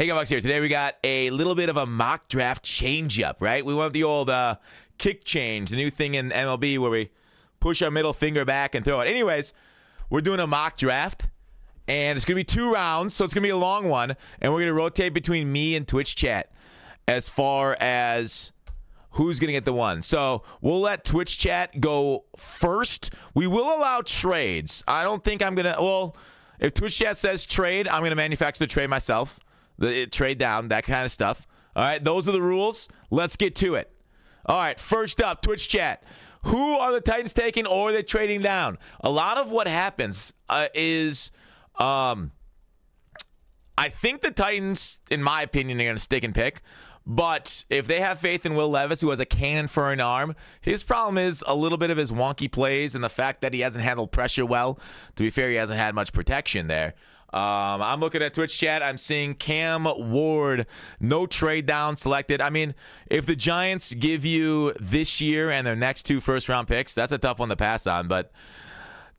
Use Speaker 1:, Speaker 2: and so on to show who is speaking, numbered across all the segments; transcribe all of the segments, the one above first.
Speaker 1: Hey, Gutfoxx here. Today we got a little bit of a mock draft change-up, right? We went with the old kick change, the new thing in MLB where we push our middle finger back and throw it. Anyways, we're doing a mock draft, and it's going to be 2 rounds, so it's going to be a long one, and we're going to rotate between me and Twitch chat as far as who's going to get the one. So we'll let Twitch chat go first. We will allow trades. I don't think I'm going to, well, if Twitch chat says trade, I'm going to manufacture the trade myself. Trade down, that kind of stuff. All right, those are the rules. Let's get to it. All right, first up, Twitch chat. Who are the Titans taking, or are they trading down? A lot of what happens is I think the Titans, in my opinion, are going to stick and pick. But if they have faith in Will Levis, who has a cannon for an arm, his problem is a little bit of his wonky plays and the fact that he hasn't handled pressure well. To be fair, he hasn't had much protection there. I'm looking at Twitch chat. I'm seeing Cam Ward, no trade down selected. I mean, if the Giants give you this year and their next 2 first-round picks, that's a tough one to pass on. But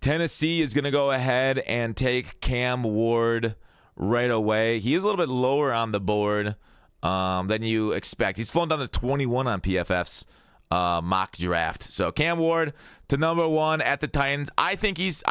Speaker 1: Tennessee is going to go ahead and take Cam Ward right away. He is a little bit lower on the board than you expect. He's fallen down to 21 on PFF's mock draft. So Cam Ward to number 1 at the Titans. I think he's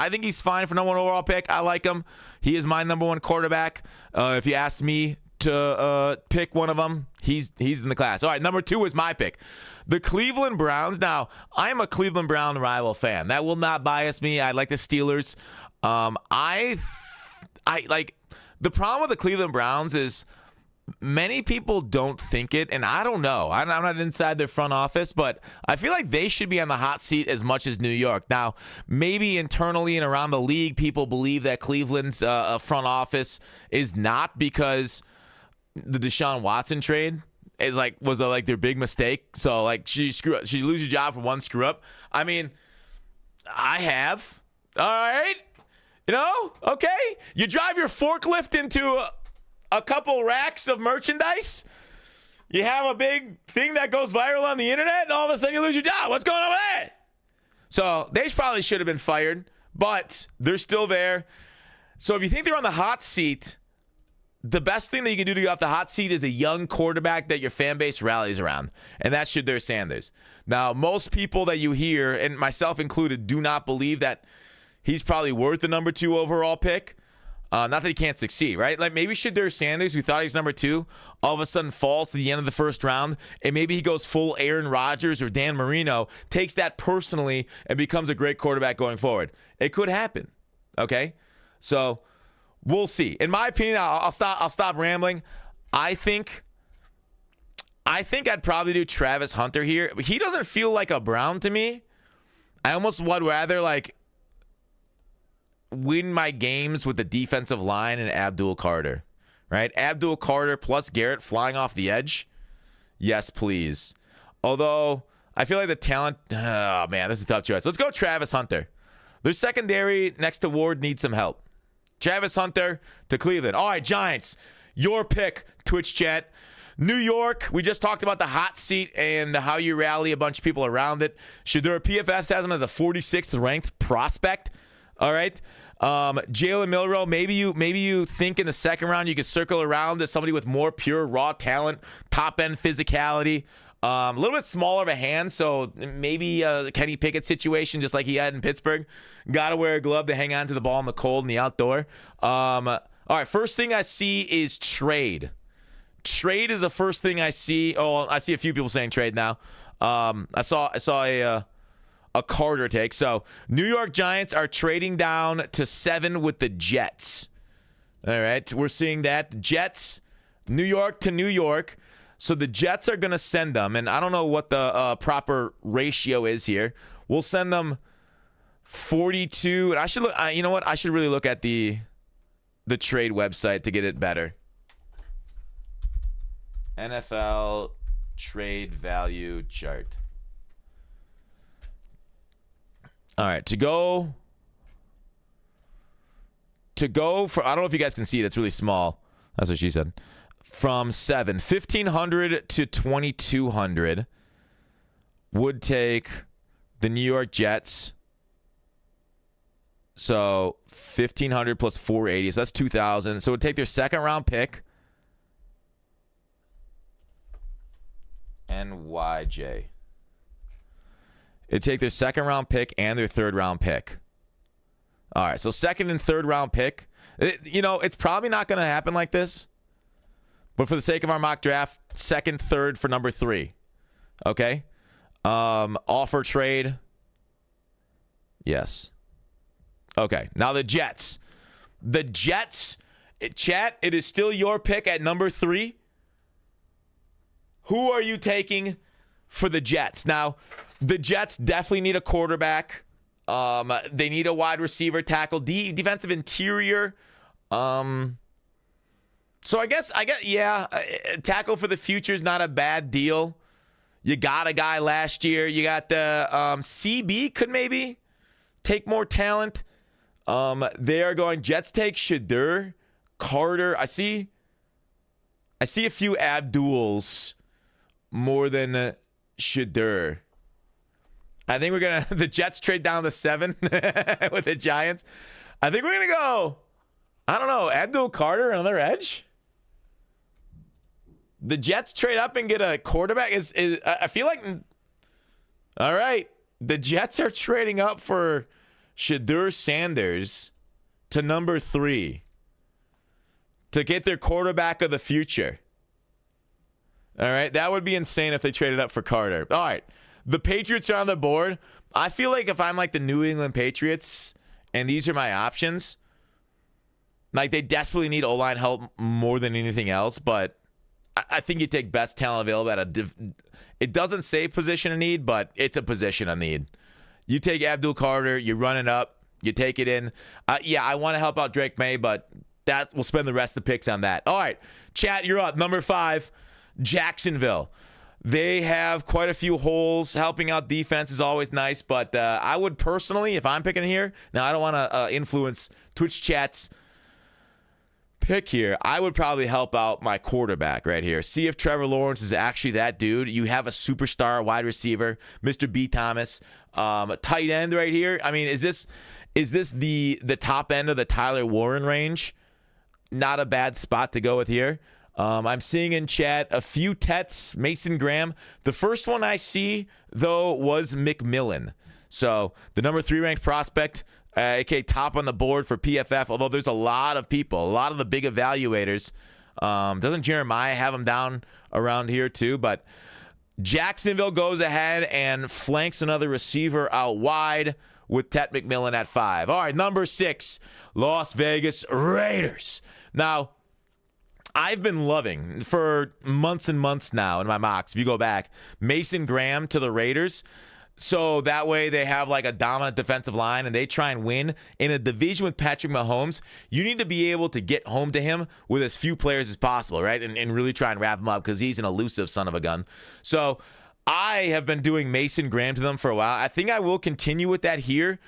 Speaker 1: fine for number 1 overall pick. I like him. He is my number 1 quarterback. If you asked me to pick one of them, he's in the class. All right, number 2 is my pick. The Cleveland Browns. Now, I'm a Cleveland Brown rival fan. That will not bias me. I like the Steelers. I like the problem with the Cleveland Browns is many people don't think it, and I don't know. I'm not inside their front office, but I feel like they should be on the hot seat as much as New York. Now, maybe internally and around the league, people believe that Cleveland's front office is not, because the Deshaun Watson trade was their big mistake. So like she lose your job for one screw up. I mean, I have. All right, okay. You drive your forklift into a couple racks of merchandise, you have a big thing that goes viral on the internet, and all of a sudden you lose your job. What's going on with that? So they probably should have been fired, but they're still there. So if you think they're on the hot seat, the best thing that you can do to get off the hot seat is a young quarterback that your fan base rallies around, and that's Shedeur Sanders. Now, most people that you hear, and myself included, do not believe that he's probably worth the number 2 overall pick. Not that he can't succeed, right? Like maybe Shedeur Sanders, who thought he was number 2, all of a sudden falls to the end of the first round, and maybe he goes full Aaron Rodgers or Dan Marino, takes that personally, and becomes a great quarterback going forward. It could happen, okay? So we'll see. In my opinion, I'll stop rambling. I think I'd probably do Travis Hunter here. He doesn't feel like a Brown to me. I almost would rather win my games with the defensive line and Abdul Carter, right? Abdul Carter plus Garrett flying off the edge. Yes, please. Although I feel like the talent, oh man, this is a tough choice. Let's go Travis Hunter. Their secondary next to Ward needs some help. Travis Hunter to Cleveland. All right, Giants, your pick, Twitch chat. New York, we just talked about the hot seat and how you rally a bunch of people around it. Shedeur PFF has him as the 46th ranked prospect. All right. Jalen Milroe, maybe you think in the second round you could circle around as somebody with more pure raw talent, top-end physicality, a little bit smaller of a hand, so maybe a Kenny Pickett situation just like he had in Pittsburgh. Got to wear a glove to hang on to the ball in the cold and the outdoor. All right, first thing I see is trade. Trade is the first thing I see. Oh, I see a few people saying trade now. I saw a Carter take. So New York Giants are trading down to 7 with the Jets. All right, we're seeing that. Jets, New York to New York. So the Jets are going to send them, and I don't know what the proper ratio is here. We'll send them 42. And I should look. You know what? I should really look at the trade website to get it better. NFL trade value chart. All right, to go for, I don't know if you guys can see it. It's really small. That's what she said. From 1,500 to 2,200 would take the New York Jets. So 1,500 plus 480. So that's 2,000. So it would take their second round pick NYJ. It'd take their second round pick and their third round pick. All right, so second and third round pick. It's probably not going to happen like this. But for the sake of our mock draft, second, third for number 3. Okay? Offer trade. Yes. Okay, now the Jets. The Jets, chat, it is still your pick at number 3. Who are you taking for the Jets? Now, the Jets definitely need a quarterback. They need a wide receiver, tackle, defensive interior. So I guess, yeah, tackle for the future is not a bad deal. You got a guy last year. You got the CB could maybe take more talent. They are going Jets take Shadur, Carter. I see a few Abduls more than Shadur. I think we're going to, the Jets trade down to 7 with the Giants. I think we're going to go, I don't know, Abdul Carter, another edge. The Jets trade up and get a quarterback. I feel like, all right, the Jets are trading up for Shadur Sanders to number 3 to get their quarterback of the future. All right, that would be insane if they traded up for Carter. All right, the Patriots are on the board. I feel like if I'm like the New England Patriots and these are my options, like they desperately need O-line help more than anything else, but I think you take best talent available at it doesn't say position of need, but it's a position of need. You take Abdul Carter, you run it up, you take it in. Yeah, I want to help out Drake May, but we'll spend the rest of the picks on that. All right, chat, you're up. Number 5, Jacksonville. They have quite a few holes. Helping out defense is always nice, but I would personally, if I'm picking here, now I don't want to influence Twitch chat's pick here. I would probably help out my quarterback right here. See if Trevor Lawrence is actually that dude. You have a superstar wide receiver, Mr. B. Thomas, tight end right here. I mean, is this the top end of the Tyler Warren range? Not a bad spot to go with here. I'm seeing in chat a few Tets, Mason Graham. The first one I see, though, was McMillan. So the number 3 ranked prospect, aka top on the board for PFF, although there's a lot of people, a lot of the big evaluators. Doesn't Jeremiah have him down around here too? But Jacksonville goes ahead and flanks another receiver out wide with Tet McMillan at 5. All right, number 6, Las Vegas Raiders. Now, I've been loving for months and months now in my mocks, if you go back, Mason Graham to the Raiders. So that way they have like a dominant defensive line and they try and win in a division with Patrick Mahomes. You need to be able to get home to him with as few players as possible, right? And really try and wrap him up because he's an elusive son of a gun. So I have been doing Mason Graham to them for a while. I think I will continue with that here.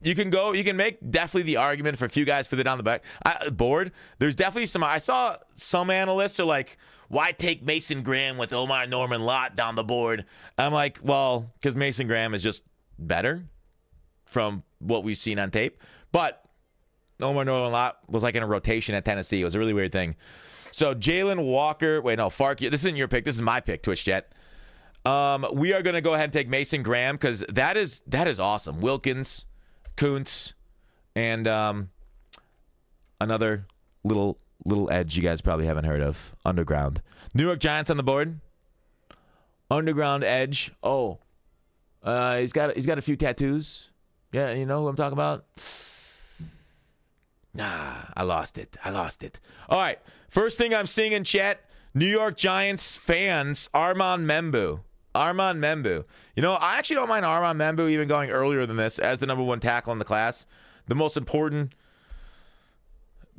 Speaker 1: You can make definitely the argument for a few guys further down the back board. There's definitely I saw some analysts are like, why take Mason Graham with Omar Norman Lott down the board? I'm like, well, because Mason Graham is just better from what we've seen on tape. But Omar Norman Lott was like in a rotation at Tennessee. It was a really weird thing. So Jalen Walker, Farkey. This isn't your pick. This is my pick, Twitch Chat. We are going to go ahead and take Mason Graham because that is awesome. Wilkins, Kuntz, and another little edge you guys probably haven't heard of, Underground. New York Giants on the board. Underground edge. Oh, he's got a few tattoos. Yeah, you know who I'm talking about? Nah, I lost it. All right, first thing I'm seeing in chat, New York Giants fans, Armand Membu. You know, I actually don't mind Armand Membu even going earlier than this as the number 1 tackle in the class. The most important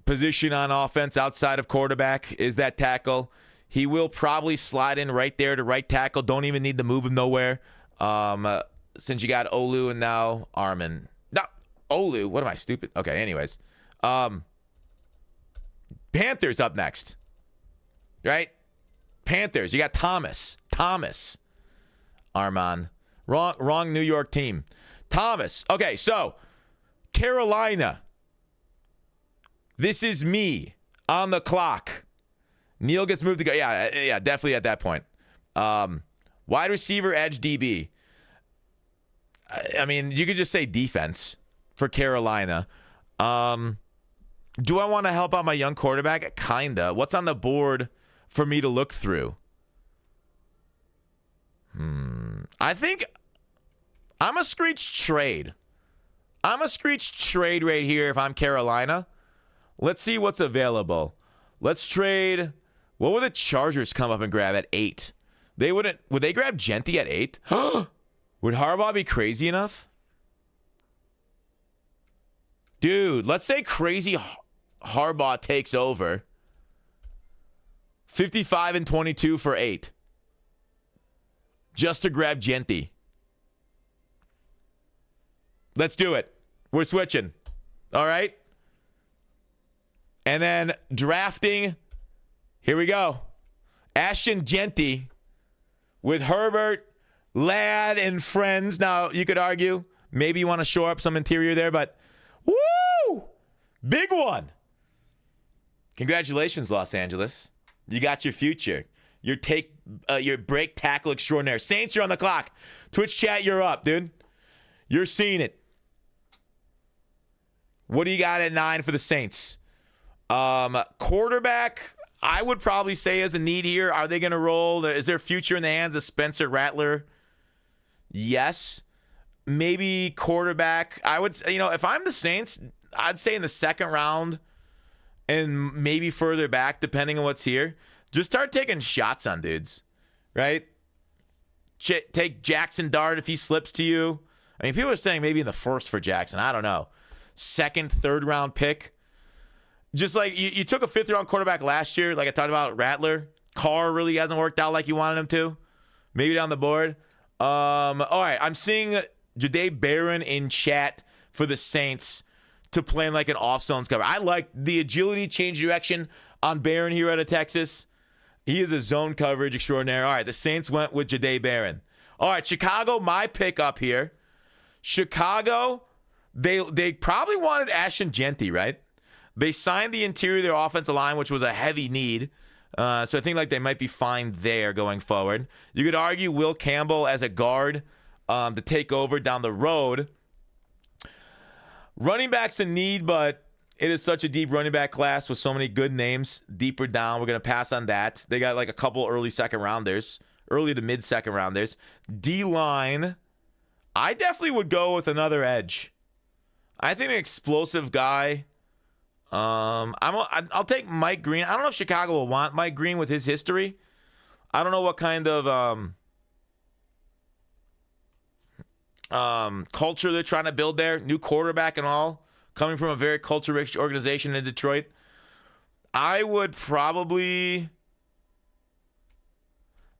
Speaker 1: position on offense outside of quarterback is that tackle. He will probably slide in right there to right tackle. Don't even need to move him nowhere. Since you got Olu and now Armin. No, Olu. What am I, stupid? Okay, anyways. Panthers up next. Right? Panthers. You got Thomas. Armand. Wrong New York team. Thomas. Okay, so Carolina. This is me on the clock. Neal gets moved to go. Yeah, definitely at that point. Wide receiver, edge, DB. I mean, you could just say defense for Carolina. Do I want to help out my young quarterback? Kinda. What's on the board for me to look through? I think I'm a screech trade. I'm a screech trade right here if I'm Carolina. Let's see what's available. Let's trade. What would the Chargers come up and grab at 8? Would they grab Genty at 8? Would Harbaugh be crazy enough? Dude, let's say crazy Harbaugh takes over. 55 and 22 for 8. Just to grab Genty. Let's do it. We're switching. All right? And then drafting. Here we go. Ashton Genty with Herbert, Ladd, and friends. Now, you could argue maybe you want to shore up some interior there, but woo! Big one. Congratulations, Los Angeles. You got your future. Your break tackle extraordinaire. Saints, you're on the clock. Twitch chat, you're up, dude. You're seeing it. What do you got at 9 for the Saints? Quarterback, I would probably say is a need here. Are they going to roll? Is there future in the hands of Spencer Rattler? Yes. Maybe quarterback. I would, if I'm the Saints, I'd say in the second round and maybe further back, depending on what's here. Just start taking shots on dudes, right? Take Jackson Dart if he slips to you. I mean, people are saying maybe in the first for Jackson. I don't know. Second, third round pick. Just like you took a 5th round quarterback last year, like I talked about Rattler. Carr really hasn't worked out like you wanted him to. Maybe down the board. All right, I'm seeing Jahdae Barron in chat for the Saints to play in like an off-zones cover. I like the agility, change direction on Barron here out of Texas. He is a zone coverage extraordinaire. All right, the Saints went with Jahdae Barron. All right, Chicago, my pick up here. Chicago, they probably wanted Ashton Genty, right? They signed the interior of their offensive line, which was a heavy need. So I think like they might be fine there going forward. You could argue Will Campbell as a guard to take over down the road. Running back's a need, but it is such a deep running back class with so many good names deeper down. We're going to pass on that. They got like a couple early to mid second rounders. D-line, I definitely would go with another edge. I think an explosive guy. I'll take Mike Green. I don't know if Chicago will want Mike Green with his history. I don't know what kind of culture they're trying to build there. New quarterback and all. Coming from a very culture-rich organization in Detroit. I would probably...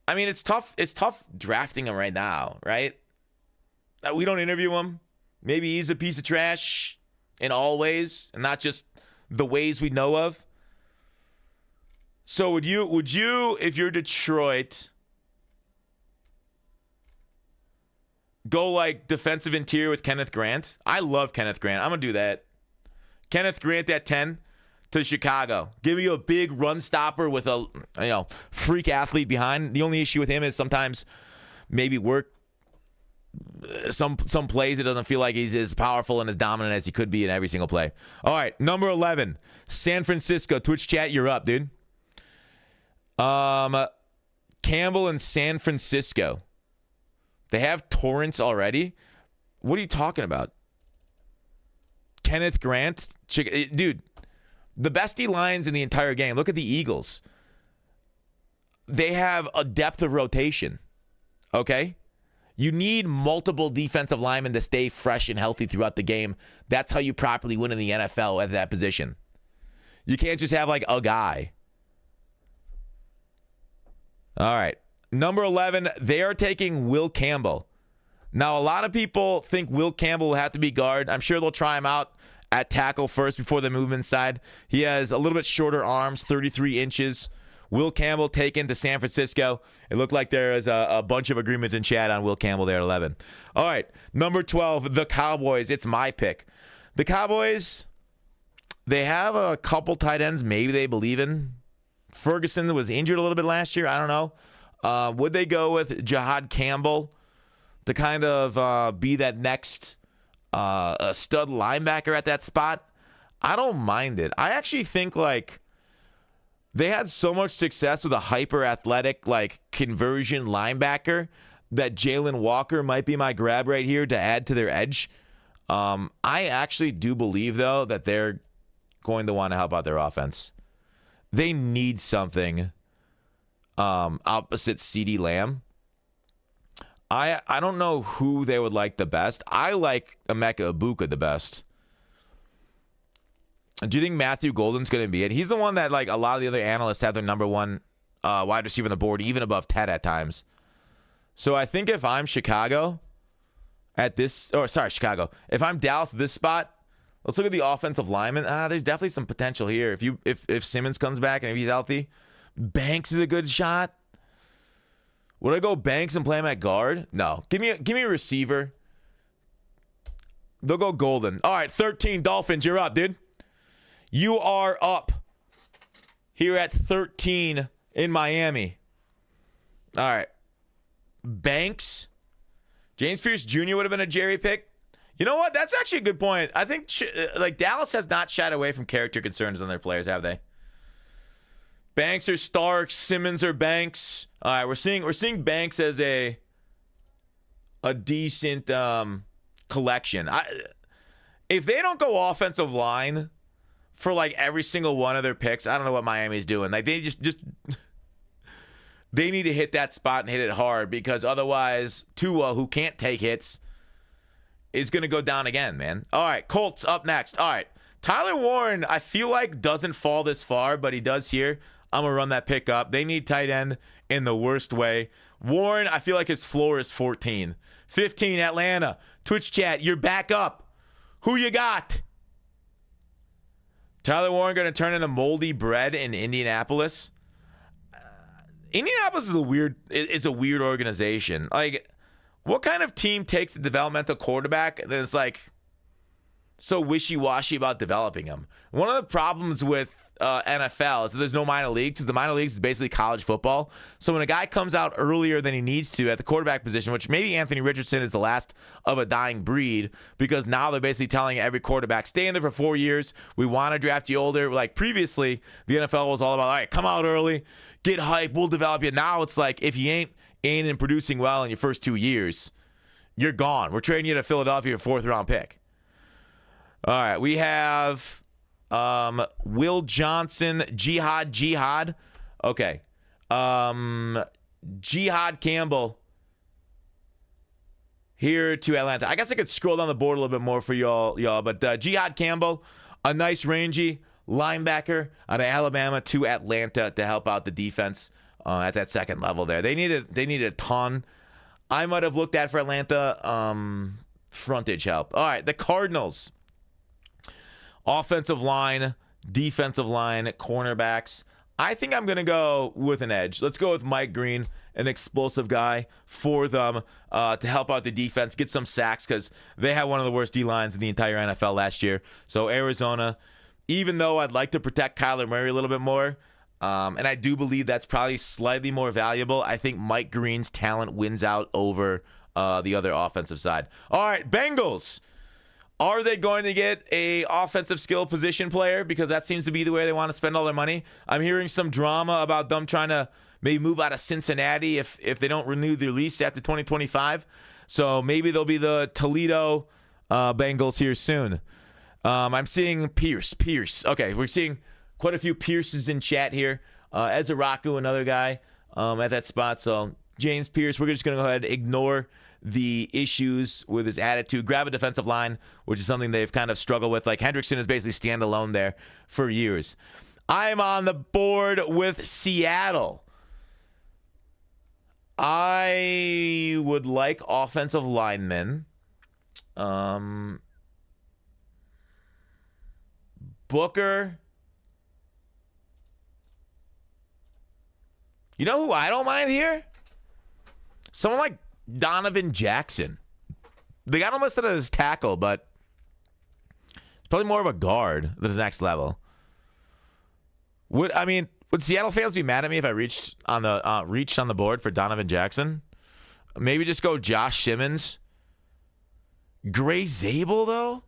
Speaker 1: I mean, it's tough. It's tough drafting him right now, right? We don't interview him. Maybe he's a piece of trash in all ways, and not just the ways we know of. So would you, if you're Detroit, go like defensive interior with Kenneth Grant? I love Kenneth Grant. I'm going to do that. Kenneth Grant at 10 to Chicago. Give you a big run stopper with a freak athlete behind. The only issue with him is sometimes maybe work some plays it doesn't feel like he's as powerful and as dominant as he could be in every single play. All right, number 11, San Francisco. Twitch chat, you're up, dude. Campbell in San Francisco. They have Torrance already? What are you talking about? Kenneth Grant? Dude, the best D-lines in the entire game. Look at the Eagles. They have a depth of rotation. Okay? You need multiple defensive linemen to stay fresh and healthy throughout the game. That's how you properly win in the NFL at that position. You can't just have like a guy. All right. Number 11, they are taking Will Campbell. Now, a lot of people think Will Campbell will have to be guard. I'm sure they'll try him out at tackle first before they move inside. He has a little bit shorter arms, 33 inches. Will Campbell taken to San Francisco. It looked like there is a bunch of agreement in chat on Will Campbell there at 11. All right, number 12, the Cowboys. It's my pick. The Cowboys, they have a couple tight ends maybe they believe in. Ferguson was injured a little bit last year. I don't know. Would they go with Jihad Campbell to kind of be that next a stud linebacker at that spot? I don't mind it. I actually think like they had so much success with a hyper athletic like conversion linebacker that Jalen Walker might be my grab right here to add to their edge. I actually do believe though that they're going to want to help out their offense. They need something opposite CeeDee Lamb. I don't know who they would like the best. I like Emeka Ibuka the best. Do you think Matthew Golden's going to be it? He's the one that like a lot of the other analysts have their number one wide receiver on the board, even above Ted at times. So I think if I'm Chicago at this, or sorry, Chicago, if I'm Dallas at this spot, let's look at the offensive lineman. There's definitely some potential here. If Simmons comes back and if he's healthy, Banks is a good shot. Would I go Banks and play him at guard? No. Give me a receiver. They'll go Golden. All right, 13 Dolphins. You're up, dude. You are up here at 13 in Miami. All right. Banks. James Pierce Jr. would have been a Jerry pick. You know what? That's actually a good point. I think like Dallas has not shied away from character concerns on their players, have they? Banks or Starks, Simmons or Banks. All right, we're seeing Banks as a decent collection. If they don't go offensive line for like every single one of their picks, I don't know what Miami's doing. Like they just they need to hit that spot and hit it hard because otherwise Tua, who can't take hits, is going to go down again, man. All right, Colts up next. All right, Tyler Warren, I feel like doesn't fall this far, but he does here. I'm going to run that pick up. They need tight end in the worst way. Warren, I feel like his floor is 14. 15, Atlanta. Twitch chat, you're back up. Who you got? Tyler Warren going to turn into moldy bread in Indianapolis. Indianapolis is a weird organization. Like, what kind of team takes a developmental quarterback and is like so wishy-washy about developing him? One of the problems with NFL is that there's no minor leagues because the minor leagues is basically college football. So when a guy comes out earlier than he needs to at the quarterback position, which maybe Anthony Richardson is the last of a dying breed because now they're basically telling every quarterback, stay in there for 4 years. We want to draft you older. Like previously, the NFL was all about, all right, come out early, get hype, we'll develop you. Now it's like if you ain't in and producing well in your first 2 years, you're gone. We're trading you to Philadelphia, 4th round pick. All right, we have Will Johnson, Jihad. Okay. Jihad Campbell here to Atlanta. I guess I could scroll down the board a little bit more for y'all, but Jihad Campbell, a nice rangy linebacker out of Alabama to Atlanta to help out the defense at that second level there. They needed a ton. I might have looked at for Atlanta frontage help. All right, the Cardinals. Offensive line, defensive line, cornerbacks. I think I'm going to go with an edge. Let's go with Mike Green, an explosive guy for them to help out the defense, get some sacks because they had one of the worst D-lines in the entire NFL last year. So Arizona, even though I'd like to protect Kyler Murray a little bit more, and I do believe that's probably slightly more valuable, I think Mike Green's talent wins out over the other offensive side. All right, Bengals. Are they going to get a offensive skill position player? Because that seems to be the way they want to spend all their money. I'm hearing some drama about them trying to maybe move out of Cincinnati if they don't renew their lease after 2025. So maybe they'll be the Toledo Bengals here soon. I'm seeing Pierce. Okay, we're seeing quite a few Pierces in chat here. Ezra Raku, another guy at that spot. So James Pierce, we're just going to go ahead and ignore the issues with his attitude. Grab a defensive line, which is something they've kind of struggled with. Like Hendrickson is basically standalone there for years. I'm on the board with Seattle. I would like offensive linemen. Booker. You know who I don't mind here? Someone like Donovan Jackson. They got him listed as tackle, but it's probably more of a guard than his next level. Would Seattle fans be mad at me if I reached on the board for Donovan Jackson? Maybe just go Josh Simmons. Gray Zabel, though?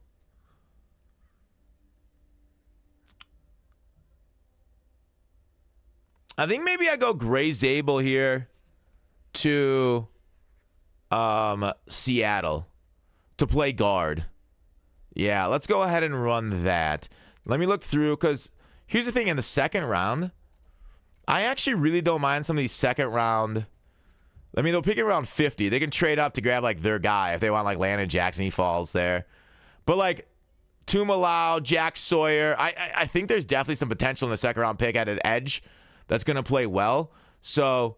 Speaker 1: I think maybe I go Gray Zabel here to Seattle to play guard. Yeah, let's go ahead and run that. Let me look through, because here's the thing. In the second round, I actually really don't mind some of these second round. I mean, they'll pick it around 50. They can trade up to grab, like, their guy. If they want, like, Landon Jackson, he falls there. But, like, Tumalau, Jack Sawyer, I think there's definitely some potential in the second round pick at an edge that's going to play well. So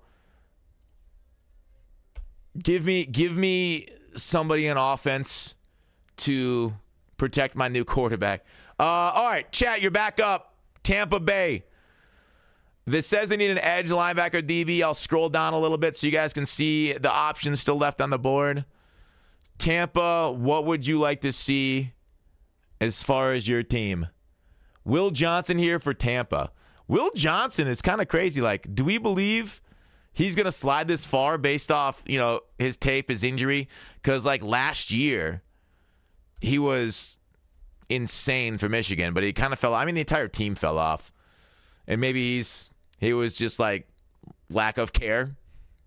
Speaker 1: give me somebody in offense to protect my new quarterback. All right, chat, you're back up. Tampa Bay. This says they need an edge linebacker DB. I'll scroll down a little bit so you guys can see the options still left on the board. Tampa, what would you like to see as far as your team? Will Johnson here for Tampa. Will Johnson is kind of crazy. Like, do we believe he's going to slide this far based off, his tape, his injury? Because, like, last year, he was insane for Michigan, but he kind of fell. I mean, the entire team fell off. And maybe he was just, like, lack of care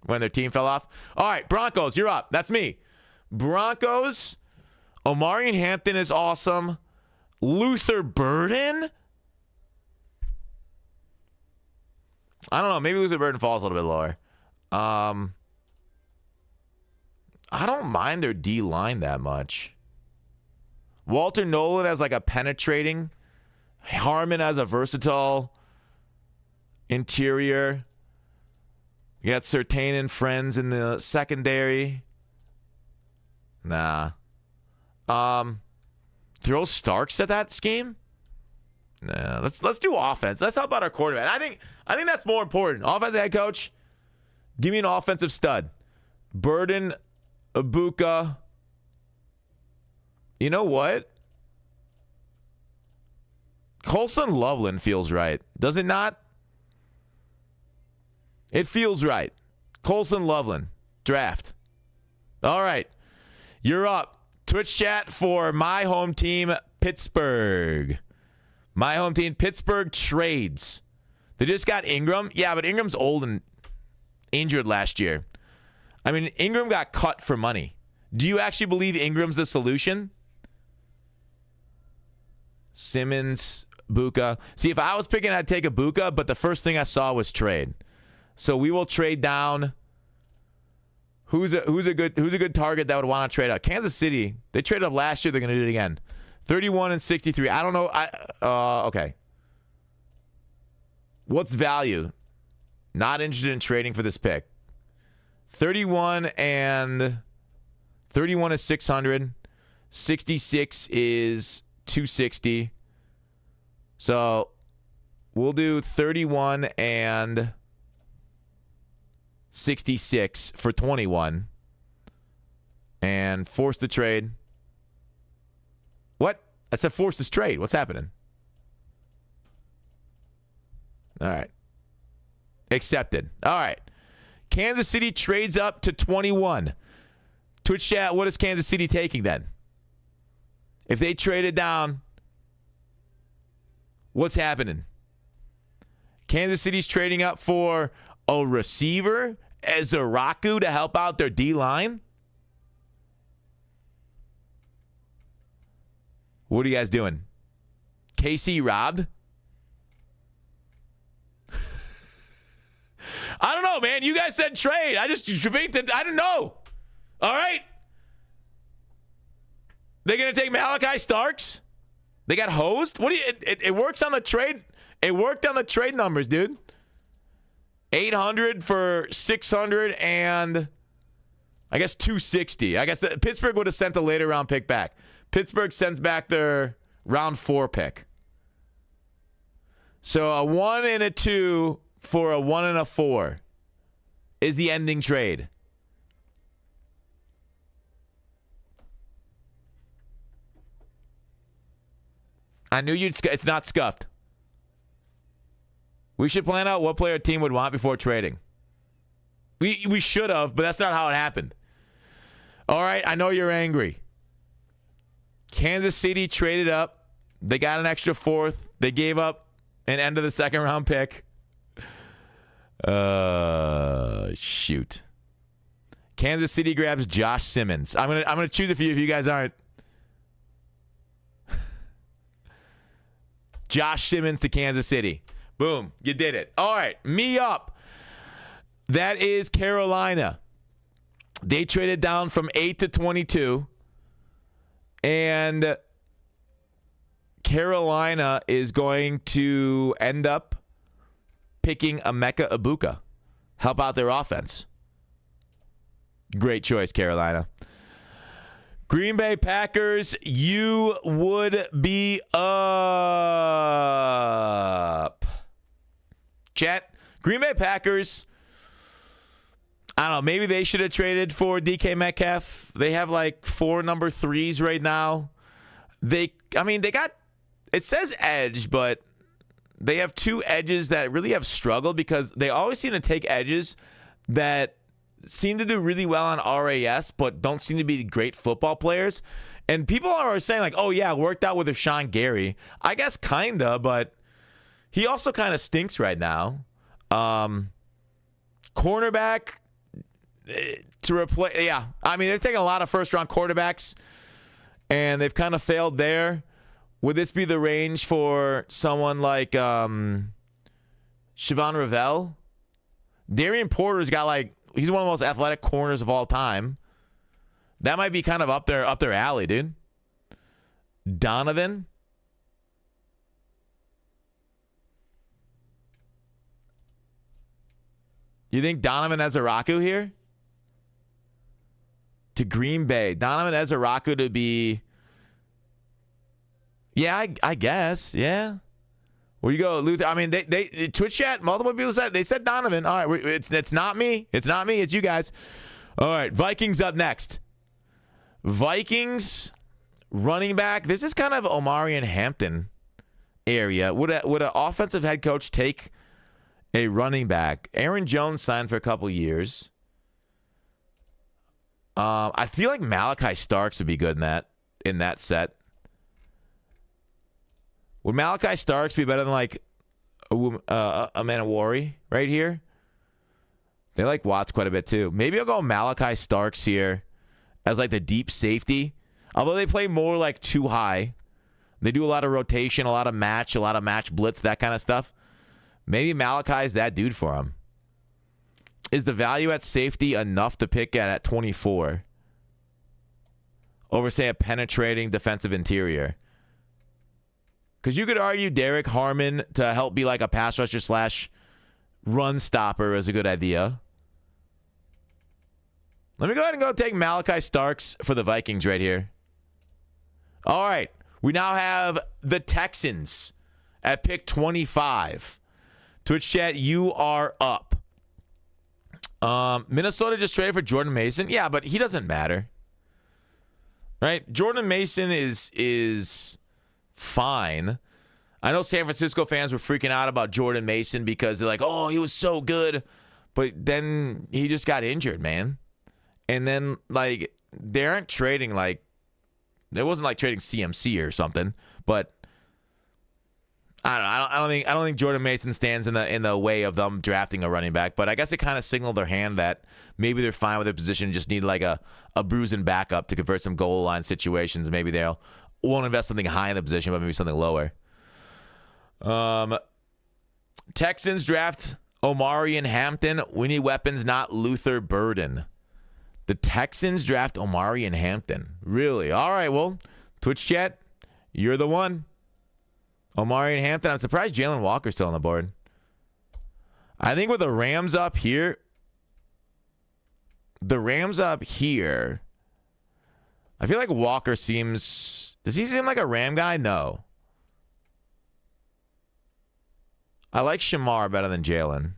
Speaker 1: when their team fell off. All right, Broncos, you're up. That's me. Broncos, Omarion Hampton is awesome. Luther Burden? I don't know. Maybe Luther Burden falls a little bit lower. I don't mind their D-line that much. Walter Nolan as like a penetrating. Harmon as a versatile interior. You got Surtain and friends in the secondary. Nah. Throw Starks at that scheme? Nah. Let's do offense. Let's help out our quarterback. I think that's more important. Offensive head coach, give me an offensive stud. Burden, Ibuka. You know what? Colson Loveland feels right. Does it not? It feels right. Colson Loveland. Draft. All right. You're up. Twitch chat for my home team, Pittsburgh. My home team, Pittsburgh trades. They just got Ingram. Yeah, but Ingram's old and injured last year. I mean, Ingram got cut for money. Do you actually believe Ingram's the solution? Simmons, Buka. See, if I was picking, I'd take a Buka, but the first thing I saw was trade. So we will trade down. Who's a good target that would want to trade up? Kansas City. They traded up last year. They're going to do it again. 31 and 63. I don't know. Okay. What's value? Not interested in trading for this pick. 31 is 600. 66 is 260. So we'll do 31 and 66 for 21 and force the trade. What? I said force this trade. What's happening? All right. Accepted. All right. Kansas City trades up to 21. Twitch chat, what is Kansas City taking then? If they traded down, what's happening? Kansas City's trading up for a receiver, Ezeraku, to help out their D-line? What are you guys doing? KC robbed? I don't know, man. You guys said trade. I didn't know. All right. They're going to take Malachi Starks? They got hosed? What do you it works on the trade. It worked on the trade numbers, dude. 800 for 600 and I guess 260. I guess Pittsburgh would have sent the later round pick back. Pittsburgh sends back their round 4 pick. So a 1 and a 2 for a 1 and a 4 is the ending trade. I knew it's not scuffed. We should plan out what player a team would want before trading. We should have, but that's not how it happened. All right, I know you're angry. Kansas City traded up. They got an extra fourth. They gave up an end of the second round pick. Shoot. Kansas City grabs Josh Simmons. I'm gonna choose it for you if you guys aren't. Josh Simmons to Kansas City. Boom, you did it. All right, me up. That is Carolina. They traded down from 8 to 22. And Carolina is going to end up picking Emeka Egbuka. Help out their offense. Great choice, Carolina. Green Bay Packers, you would be up. Chat, Green Bay Packers, I don't know, maybe they should have traded for DK Metcalf. They have like 4 number 3s right now. They got, it says edge, but they have 2 edges that really have struggled because they always seem to take edges that seem to do really well on RAS, but don't seem to be great football players. And people are saying like, oh yeah, worked out with Rashawn Gary. I guess kinda, but he also kind of stinks right now. Cornerback to replace, yeah. I mean, they've taken a lot of first-round quarterbacks, and they've kind of failed there. Would this be the range for someone like Siobhan Ravel? Darian Porter's got like, he's one of the most athletic corners of all time. That might be kind of up their alley, dude. Donovan. You think Donovan Ezeraku here? To Green Bay. Donovan Ezeraku to be... Yeah, I guess. Yeah. Where you go, Luther? I mean, they Twitch chat, multiple people said, they said Donovan. All right, it's not me. It's not me. It's you guys. All right, Vikings up next. Vikings running back. This is kind of Omarion Hampton area. Would an offensive head coach take a running back? Aaron Jones signed for a couple years. I feel like Malachi Starks would be good in that set. Would Malachi Starks be better than like a Manawari right here? They like Watts quite a bit too. Maybe I'll go Malachi Starks here as like the deep safety. Although they play more like too high. They do a lot of rotation, a lot of match blitz, that kind of stuff. Maybe Malachi's that dude for him. Is the value at safety enough to pick at 24? Over, say, a penetrating defensive interior? Because you could argue Derek Harmon to help be like a pass rusher / run stopper is a good idea. Let me go ahead and go take Malachi Starks for the Vikings right here. All right. We now have the Texans at pick 25. Twitch chat, you are up. Minnesota just traded for Jordan Mason. Yeah, but he doesn't matter. Right? Jordan Mason is fine. I know San Francisco fans were freaking out about Jordan Mason because they're like, oh, he was so good. But then he just got injured, man. And then, like, they aren't trading, like, it wasn't like trading CMC or something. But I don't think Jordan Mason stands in the way of them drafting a running back. But I guess it kind of signaled their hand that maybe they're fine with their position, just need like a bruising backup to convert some goal line situations. Maybe they'll won't invest something high in the position, but maybe something lower. Texans draft Omarion Hampton. We need weapons, not Luther Burden. The Texans draft Omarion Hampton. Really? All right, well, Twitch chat, you're the one. Omarion Hampton. I'm surprised Jalen Walker's still on the board. I think with the Rams up here, I feel like Walker seems... Does he seem like a Ram guy? No. I like Shamar better than Jalen.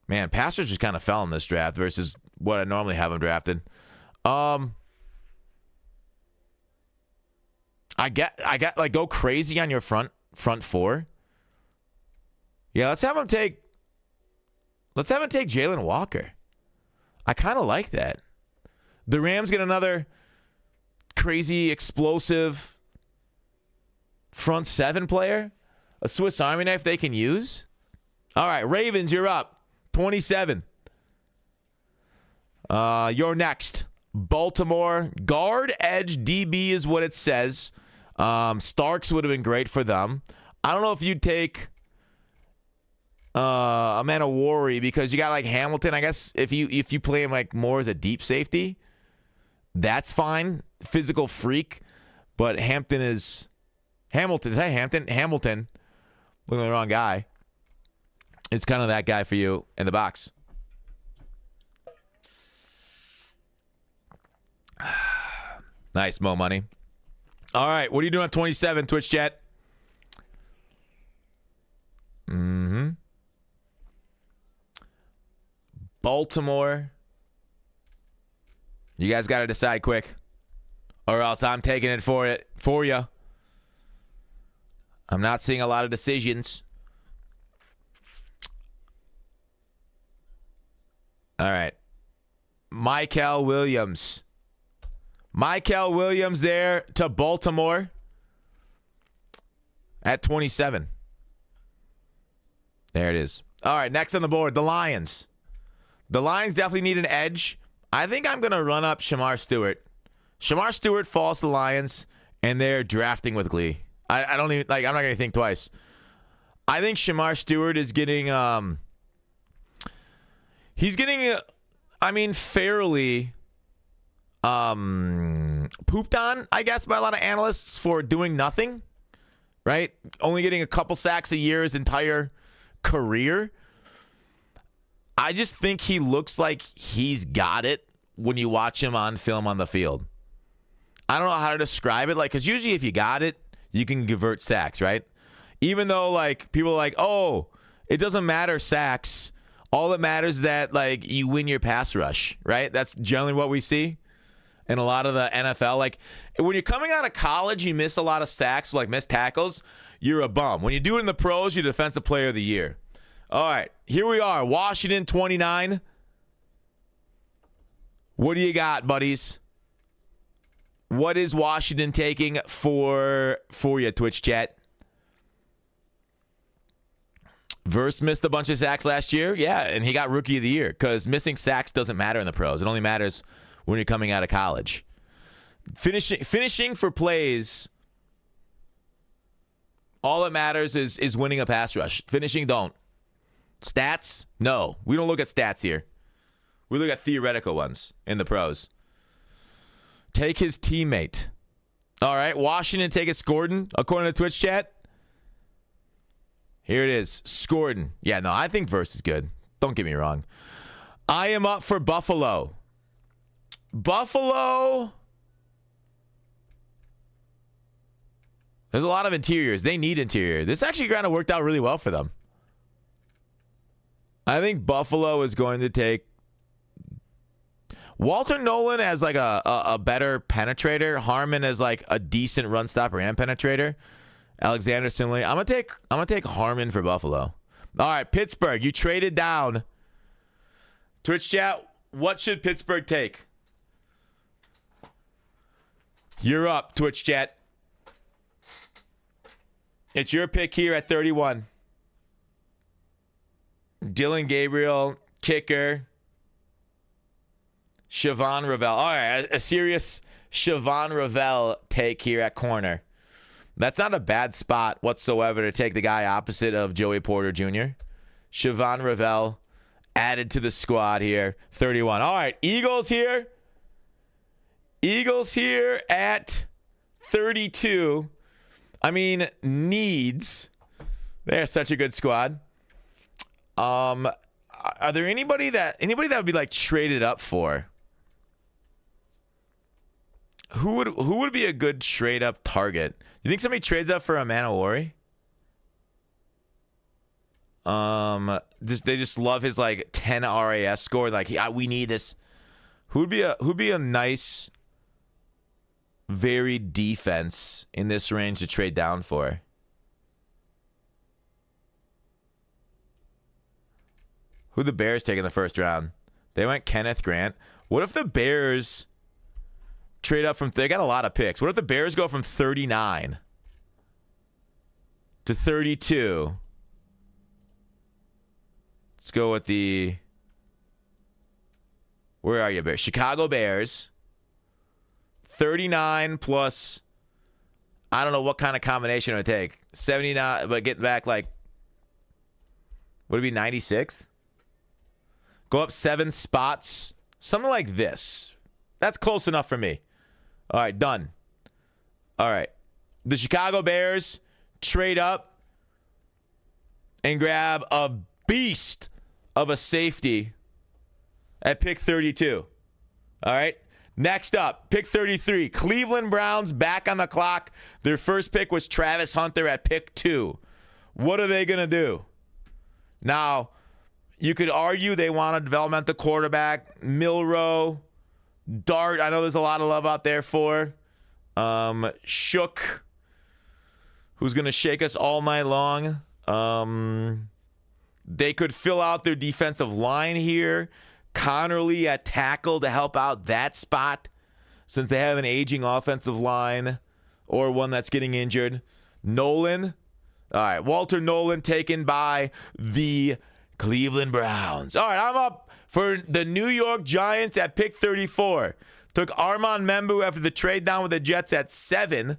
Speaker 1: Man, Pastors just kind of fell in this draft versus what I normally have him drafted. I got like go crazy on your front four. Yeah, let's have him take Jalen Walker. I kind of like that. The Rams get another crazy, explosive front seven player, a Swiss Army knife they can use. All right, Ravens, you're up. 27. You're next. Baltimore, guard, edge, DB is what it says. Starks would have been great for them. I don't know if you'd take Amanawari because you got like Hamilton. I guess if you play him like more as a deep safety, that's fine. Physical freak, but Hamilton. Is that Hampton? Hamilton. Looking at the wrong guy. It's kind of that guy for you in the box. Nice, Mo Money. All right, what are you doing at 27, Twitch chat? Baltimore. You guys got to decide quick, or else I'm taking it for you. I'm not seeing a lot of decisions. All right. Michael Williams. Michael Williams there to Baltimore at 27. There it is. All right, next on the board, the Lions. The Lions definitely need an edge. I think I'm going to run up Shamar Stewart. Shamar Stewart falls to the Lions, and they're drafting with glee. I don't even, like, I'm not going to think twice. I think Shamar Stewart is getting, fairly pooped on, I guess, by a lot of analysts for doing nothing, right? Only getting a couple sacks a year his entire career. I just think he looks like he's got it when you watch him on film on the field. I don't know how to describe it, like, because usually if you got it, you can convert sacks, right? Even though, like, people are like, oh, it doesn't matter sacks. All that matters is that, like, you win your pass rush, right? That's generally what we see in a lot of the NFL. Like, when you're coming out of college, you miss a lot of sacks, like missed tackles, you're a bum. When you do it in the pros, you're Defensive Player of the Year. All right, here we are. Washington, 29. What do you got, buddies? What is Washington taking for you, Twitch chat? Verse missed a bunch of sacks last year. Yeah, and he got Rookie of the Year because missing sacks doesn't matter in the pros. It only matters when you're coming out of college. Finishing for plays, all that matters is winning a pass rush. Finishing don't. Stats? No. We don't look at stats here. We look at theoretical ones in the pros. Take his teammate. All right, Washington take a Scorden, according to Twitch chat. Here it is, Scorden. Yeah, no, I think Verse is good. Don't get me wrong. I am up for Buffalo. Buffalo. There's a lot of interiors. They need interior. This actually kind of worked out really well for them. I think Buffalo is going to take Walter Nolan as like a better penetrator. Harmon as like a decent run stopper and penetrator. Alexander similarly. I'm gonna take Harmon for Buffalo. All right, Pittsburgh. You traded down. Twitch chat. What should Pittsburgh take? You're up, Twitch chat. It's your pick here at 31. Dylan Gabriel, kicker. Siobhan Ravel. All right, a serious Siobhan Ravel take here at corner. That's not a bad spot whatsoever to take the guy opposite of Joey Porter Jr. Siobhan Ravel added to the squad here. 31. All right, Eagles here. Eagles here at 32. I mean, needs. They're such a good squad. Are there anybody that would be like traded up for? Who would be a good trade up target? You think somebody trades up for Amanawari? They just love his like 10 RAS score. Like we need this. Who'd be a nice, varied defense in this range to trade down for? Who the Bears take in the first round? They went Kenneth Grant. What if the Bears trade up from... They got a lot of picks. What if the Bears go from 39 to 32? Let's go with the... Where are you, Bears? Chicago Bears. 39 plus... I don't know what kind of combination it would take. 79, but get back like... Would it be 96? Go up 7 spots. Something like this. That's close enough for me. All right, done. All right. The Chicago Bears trade up and grab a beast of a safety at pick 32. All right. Next up, pick 33. Cleveland Browns back on the clock. Their first pick was Travis Hunter at pick 2. What are they going to do? Now, you could argue they want a developmental quarterback. Milroe, Dart, I know there's a lot of love out there for. Shook, who's going to shake us all night long. They could fill out their defensive line here. Connerly at tackle to help out that spot since they have an aging offensive line or one that's getting injured. Nolan. All right, Walter Nolan taken by the Cleveland Browns. All right, I'm up for the New York Giants at pick 34. Took Armand Membu after the trade down with the Jets at 7.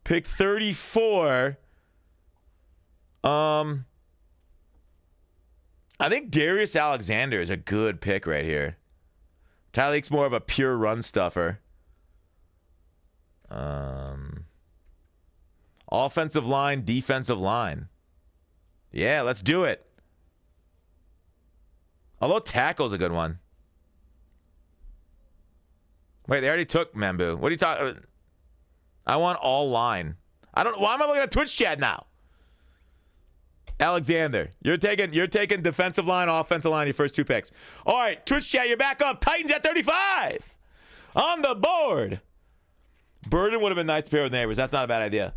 Speaker 1: Pick 34. I think Darius Alexander is a good pick right here. Tyreek's more of a pure run stuffer. Offensive line, defensive line. Yeah, let's do it. Although tackle's a good one. Wait, they already took Membu. What are you talking? I want all line. I don't. Why am I looking at Twitch chat now? Alexander, you're taking defensive line, offensive line, your first 2 picks. All right, Twitch chat, you're back up. Titans at 35 on the board. Burden would have been nice to pair with neighbors. That's not a bad idea.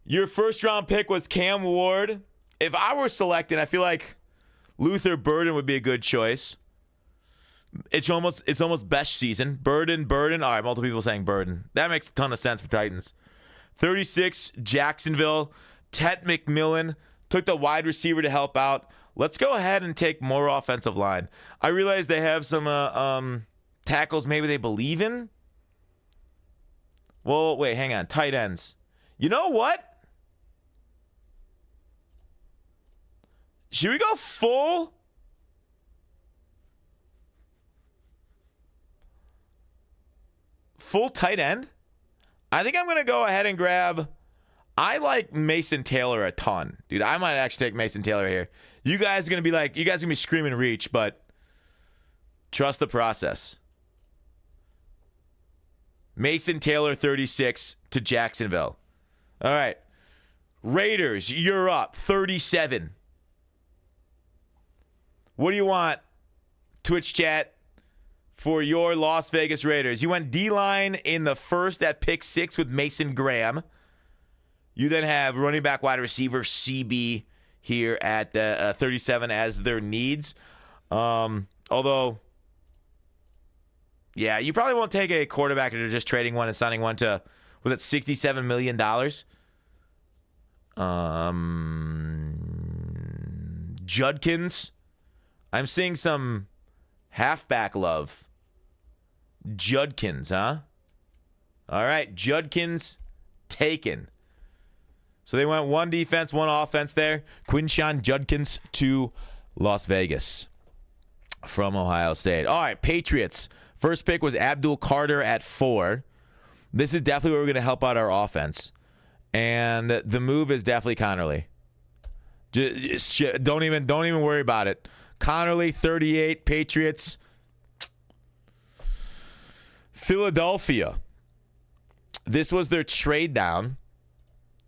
Speaker 1: Your first round pick was Cam Ward. If I were selecting, I feel like Luther Burden would be a good choice. It's almost best season. Burden. All right, multiple people saying Burden. That makes a ton of sense for Titans. 36, Jacksonville. Tet McMillan. Took the wide receiver to help out. Let's go ahead and take more offensive line. I realize they have some tackles maybe they believe in. Well, wait, hang on. Tight ends. You know what? Should we go full tight end? I think I'm going to go ahead and grab... I like Mason Taylor a ton. Dude, I might actually take Mason Taylor here. You guys are going to be screaming reach, but trust the process. Mason Taylor, 36 to Jacksonville. All right. Raiders, you're up, 37. What do you want, Twitch chat, for your Las Vegas Raiders? You went D-line in the first at pick 6 with Mason Graham. You then have running back, wide receiver, CB here at 37 as their needs. Although, yeah, you probably won't take a quarterback if you're just trading one and signing one to, was it $67 million? Judkins. I'm seeing some halfback love. Judkins, huh? All right, Judkins taken. So they went 1 defense, 1 offense there. Quinshawn Judkins to Las Vegas from Ohio State. All right, Patriots. First pick was Abdul Carter at 4. This is definitely where we're going to help out our offense. And the move is definitely Connerly. Don't even worry about it. Connerly, 38, Patriots. Philadelphia. This was their trade down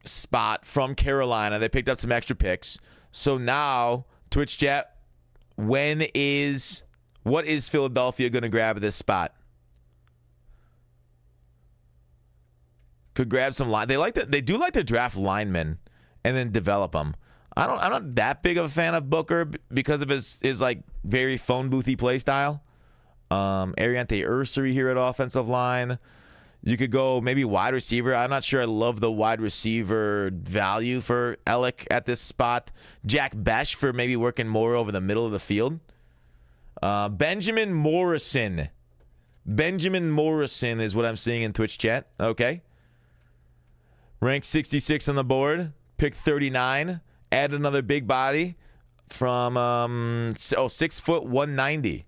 Speaker 1: spot from Carolina. They picked up some extra picks. So now, Twitch chat, what is Philadelphia going to grab at this spot? Could grab some line. They do like to draft linemen and then develop them. I'm not that big of a fan of Booker because of his like very phone boothy play style. Ariante Ursary here at offensive line. You could go maybe wide receiver. I'm not sure I love the wide receiver value for Alec at this spot. Jack Besh for maybe working more over the middle of the field. Benjamin Morrison. Benjamin Morrison is what I'm seeing in Twitch chat. Okay. Ranked 66 on the board. Pick 39. Add another big body from 6 foot 190.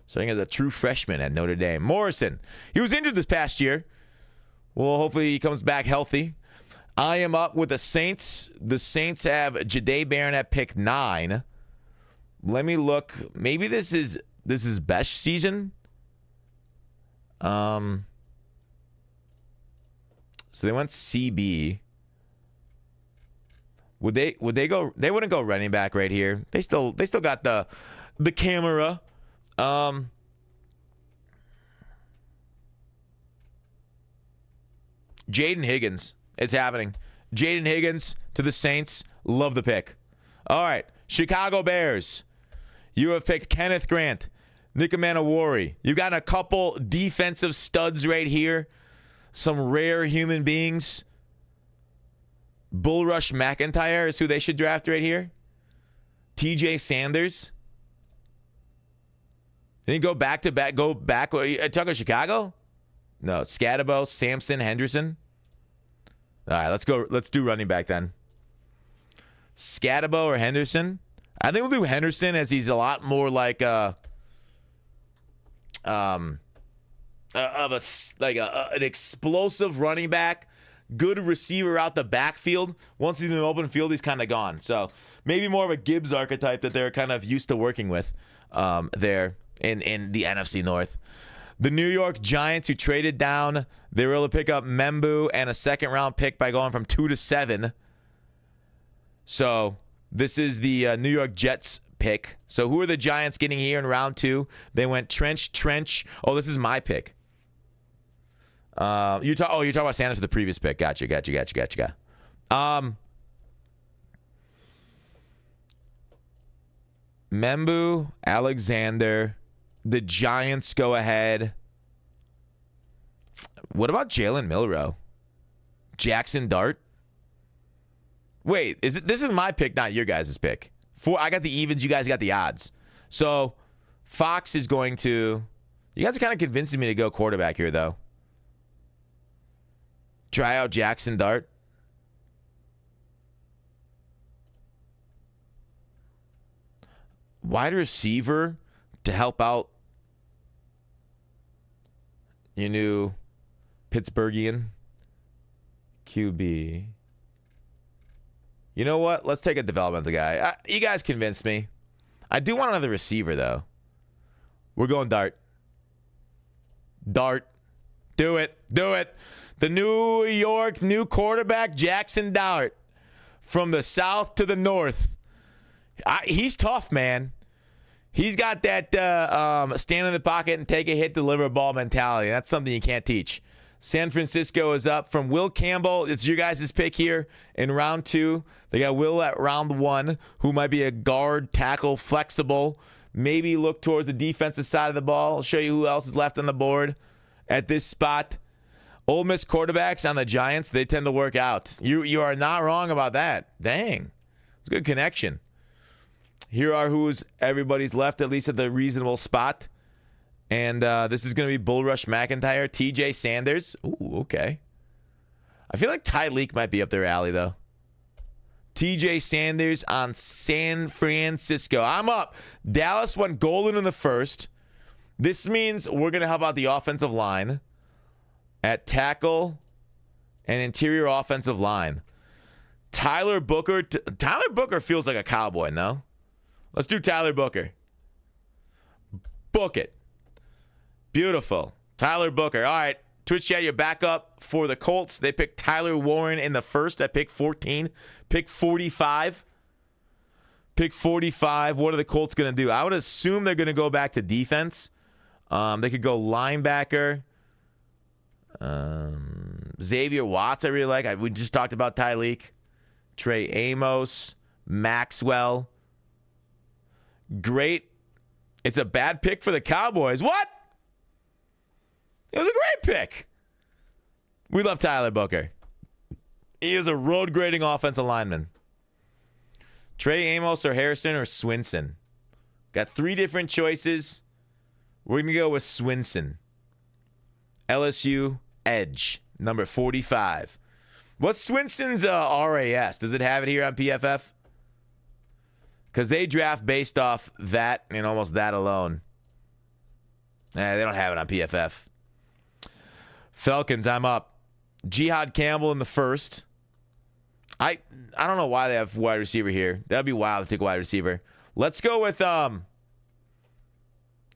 Speaker 1: Starting as a true freshman at Notre Dame. Morrison. He was injured this past year. Well, hopefully he comes back healthy. I am up with the Saints. The Saints have Jahdae Barron at pick 9. Let me look. Maybe this is Besh season. So they went CB. Would they go? They wouldn't go running back right here. They still got the camera. Jaden Higgins. It's happening. Jaden Higgins to the Saints. Love the pick. All right. Chicago Bears. You have picked Kenneth Grant, Nick Manawari. You've got a couple defensive studs right here. Some rare human beings. Bullrush McIntyre is who they should draft right here. TJ Sanders. Then you go back. Tucker Chicago? No, Scadabo, Sampson, Henderson. All right, let's go. Let's do running back then. Scadabo or Henderson? I think we'll do Henderson as he's a lot more like an explosive running back, good receiver out the backfield. Once he's in an open field, he's kind of gone. So maybe more of a Gibbs archetype that they're kind of used to working with there in the NFC North. The New York Giants, who traded down, they were able to pick up Membu and a second-round pick by going from 2 to 7. So this is the New York Jets pick. So who are the Giants getting here in round 2? They went Trench. Oh, this is my pick. You're talking about Sanders for the previous pick. Gotcha. Membu, Alexander. The Giants go ahead. What about Jalen Milroe? Jackson Dart? Wait, this is my pick, not your guys' pick. I got the evens, you guys got the odds. So Fox is going to. You guys are kind of convincing me to go quarterback here, though. Try out Jackson Dart. Wide receiver to help out your new Pittsburghian QB. You know what? Let's take a developmental guy. You guys convinced me. I do want another receiver, though. We're going Dart. Dart. Do it. The New York new quarterback, Jackson Dart. From the south to the north. He's tough, man. He's got that stand in the pocket and take a hit, deliver a ball mentality. That's something you can't teach. San Francisco is up from Will Campbell. It's your guys' pick here in round 2. They got Will at round 1, who might be a guard, tackle, flexible. Maybe look towards the defensive side of the ball. I'll show you who else is left on the board at this spot. Ole Miss quarterbacks on the Giants, they tend to work out. You are not wrong about that. Dang. It's a good connection. Here are who's everybody's left, at least at the reasonable spot. And this is going to be Bullrush McIntyre, TJ Sanders. Ooh, okay. I feel like Ty Leak might be up their alley, though. TJ Sanders on San Francisco. I'm up. Dallas went golden in the first. This means we're going to help out the offensive line at tackle and interior offensive line. Tyler Booker. Tyler Booker feels like a cowboy, no? Let's do Tyler Booker. Book it. Beautiful. Tyler Booker. All right. Twitch chat, you're back up for the Colts. They picked Tyler Warren in the first at pick 14. Pick 45. Pick 45. What are the Colts going to do? I would assume they're going to go back to defense. They could go linebacker. Xavier Watts, I really like. We just talked about Ty Leak. Trey Amos. Maxwell. Great. It's a bad pick for the Cowboys. What? It was a great pick. We love Tyler Booker. He is a road grading offensive lineman. Trey Amos or Harrison or Swinson. Got 3 different choices. We're going to go with Swinson. LSU edge, number 45. What's Swinson's RAS? Does it have it here on PFF? Because they draft based off that and almost that alone. They don't have it on PFF. Falcons, I'm up. Jihad Campbell in the first. I don't know why they have wide receiver here. That'd be wild to take a wide receiver. Let's go with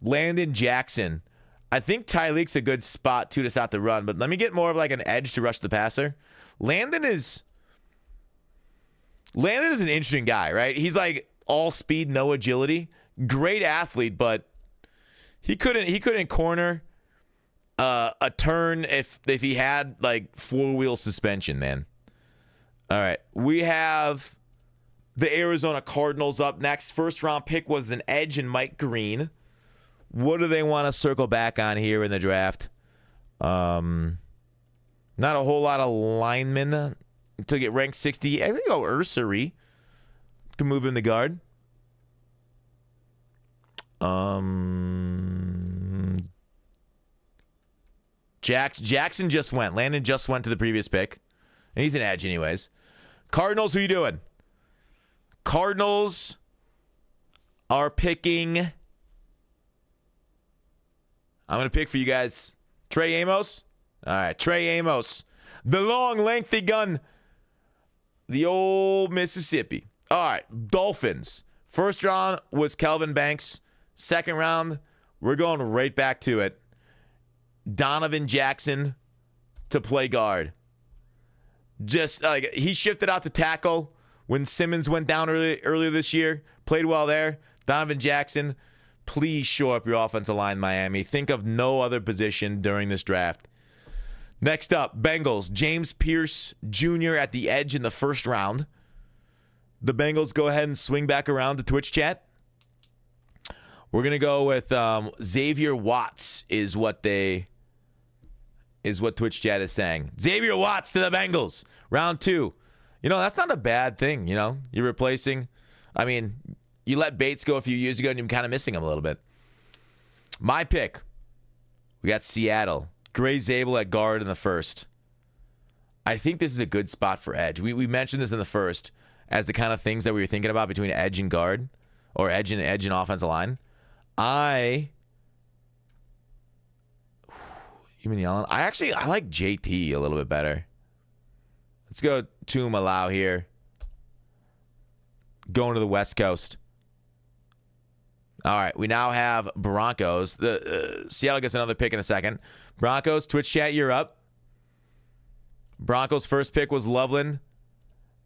Speaker 1: Landon Jackson. I think Tyreek's a good spot, too, to stop the run. But let me get more of like an edge to rush the passer. Landon is an interesting guy, right? He's like all speed, no agility. Great athlete, but he couldn't corner a turn if he had like 4-wheel suspension, man. All right, we have the Arizona Cardinals up next. First round pick was an edge and Mike Green. What do they want to circle back on here in the draft? Not a whole lot of linemen to get ranked 60. I think Ursary to move in the guard. Jackson just went. Landon just went to the previous pick. And he's an edge anyways. Cardinals, who you doing? Cardinals are picking. I'm going to pick for you guys Trey Amos. All right, Trey Amos. The long, lengthy gun. The old Mississippi. All right, Dolphins. First round was Kelvin Banks. Second round, we're going right back to it. Donovan Jackson to play guard. Just like he shifted out to tackle when Simmons went down earlier this year. Played well there. Donovan Jackson, please shore up your offensive line, Miami. Think of no other position during this draft. Next up, Bengals. James Pierce Jr. at the edge in the first round. The Bengals go ahead and swing back around to Twitch chat. We're going to go with Xavier Watts is what Twitch chat is saying. Xavier Watts to the Bengals. Round 2. You know, that's not a bad thing, you know. You're replacing. I mean, you let Bates go a few years ago and you're kind of missing him a little bit. My pick. We got Seattle. Gray Zabel at guard in the first. I think this is a good spot for edge. We mentioned this in the first as the kind of things that we were thinking about between edge and guard or edge and offensive line. I like JT a little bit better. Let's go to Malau here. Going to the West Coast. All right, we now have Broncos. The Seattle gets another pick in a second. Broncos, Twitch chat, you're up. Broncos' first pick was Loveland.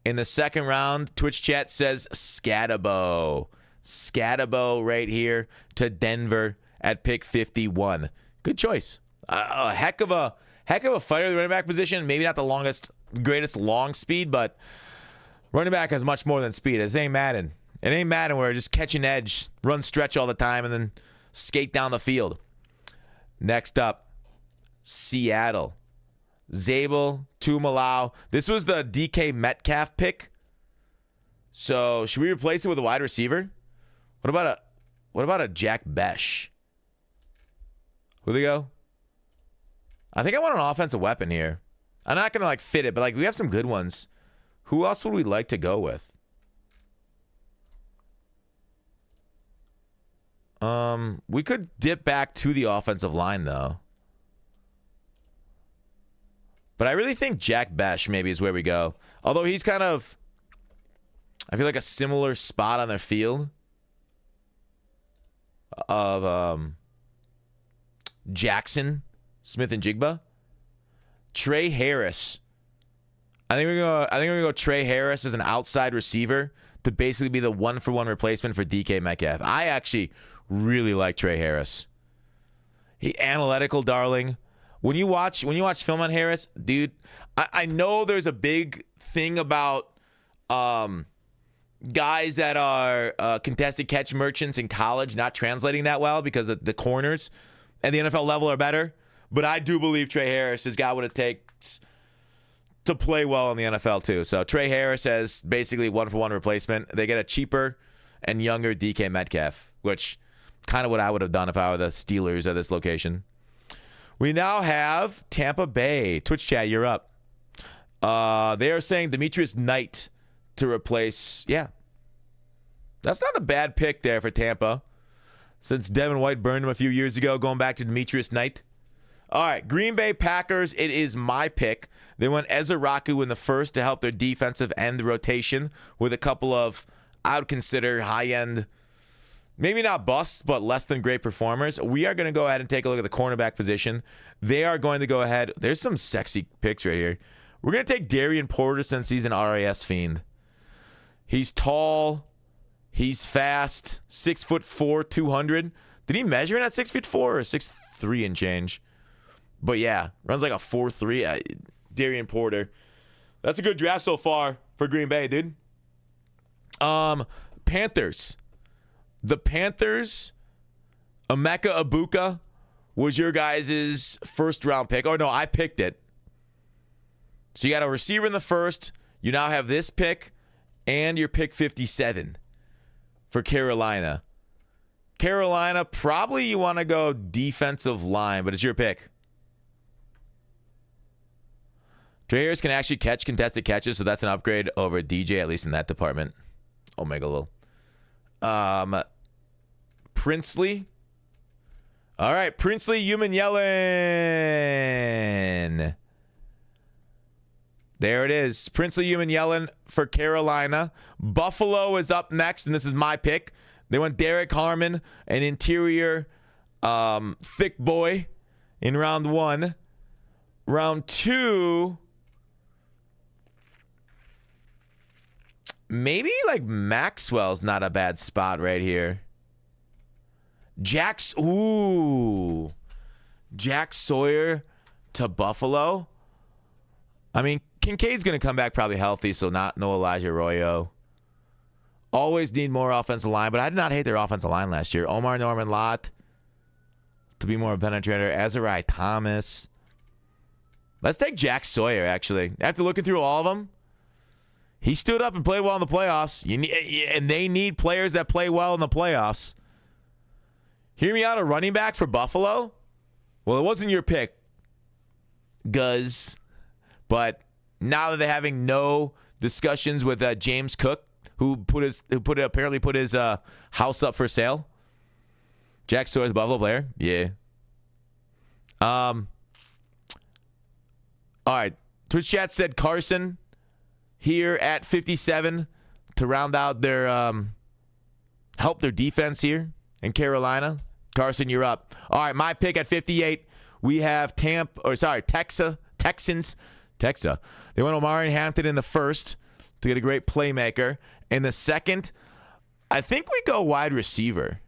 Speaker 1: In the second round, Twitch chat says Scatabo. Scatabo right here to Denver at pick 51. Good choice. A heck of a fighter at the running back position. Maybe not the greatest long speed, but running back has much more than speed. It ain't Madden. It ain't Madden where just catch an edge, run stretch all the time, and then skate down the field. Next up, Seattle. Zabel, Tumalau. This was the DK Metcalf pick. So should we replace it with a wide receiver? What about a Jack Besh? Who they go? I think I want an offensive weapon here. I'm not gonna fit it, but we have some good ones. Who else would we like to go with? We could dip back to the offensive line though. But I really think Jack Besh maybe is where we go. Although he's kind of, I feel like a similar spot on their field of Jackson, Smith, and Jigba. Trey Harris. I think we're gonna go Trey Harris as an outside receiver to basically be the 1-for-1 replacement for DK Metcalf. I actually really like Trey Harris. He analytical darling. When you watch film on Harris, dude, I know there's a big thing about guys that are contested catch merchants in college not translating that well because the corners at the NFL level are better. But I do believe Trey Harris has got what it takes to play well in the NFL too. So Trey Harris has basically 1-for-1 replacement. They get a cheaper and younger DK Metcalf, which kind of what I would have done if I were the Steelers at this location. We now have Tampa Bay. Twitch chat, you're up. They are saying Demetrius Knight to replace. Yeah. That's not a bad pick there for Tampa. Since Devin White burned him a few years ago, going back to Demetrius Knight. All right, Green Bay Packers, it is my pick. They went Ezeraku in the first to help their defensive end rotation with a couple of, I would consider, high-end, maybe not busts, but less than great performers. We are going to go ahead and take a look at the cornerback position. They are going to go ahead. There's some sexy picks right here. We're going to take Darian Porter since he's an RAS fiend. He's tall. He's fast. 6'4", 200. Did he measure in at 6'4" or 6'3" and change? But yeah, runs like a 4.3. Darian Porter. That's a good draft so far for Green Bay, dude. Panthers. The Panthers, Emeka Ibuka was your guys' first round pick. Oh, no, I picked it. So you got a receiver in the first. You now have this pick and your pick 57 for Carolina. Carolina, probably you want to go defensive line, but it's your pick. Trey Harris can actually catch contested catches, so that's an upgrade over DJ, at least in that department. Omega Lil. Princely. All right, Princely Human Yellen. There it is. Princely Human Yellen for Carolina. Buffalo is up next, and this is my pick. They went Derek Harmon, an interior thick boy in round 1. Round 2, maybe like Maxwell's not a bad spot right here. Jack Sawyer to Buffalo. I mean, Kincaid's going to come back probably healthy, so no Elijah Arroyo. Always need more offensive line, but I did not hate their offensive line last year. Omar Norman Lott to be more of a penetrator. Azariah Thomas. Let's take Jack Sawyer, actually. After looking through all of them, he stood up and played well in the playoffs. And they need players that play well in the playoffs. Hear me out, a running back for Buffalo? Well, it wasn't your pick, Guz. But now that they're having no discussions with James Cook, who apparently put his house up for sale. Jack Sawyer's a Buffalo player. Yeah. All right. Twitch chat said Carson here at 57 to round out their help their defense here in Carolina. Carson, you're up. All right, my pick at 58. We have Texans. Texas. They went Omari Hampton in the first to get a great playmaker. In the second, I think we go wide receiver.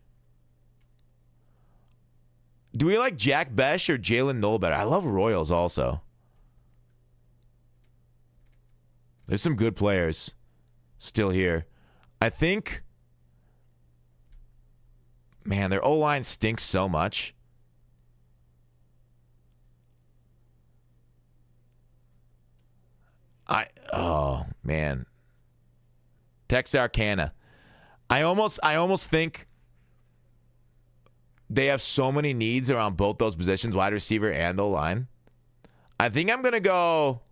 Speaker 1: Do we like Jack Besh or Jalen Knoll better? I love Royals also. There's some good players still here. I think, man, their O-line stinks so much. Oh, man. Texarkana. I almost think they have so many needs around both those positions, wide receiver and O-line. I think I'm going to go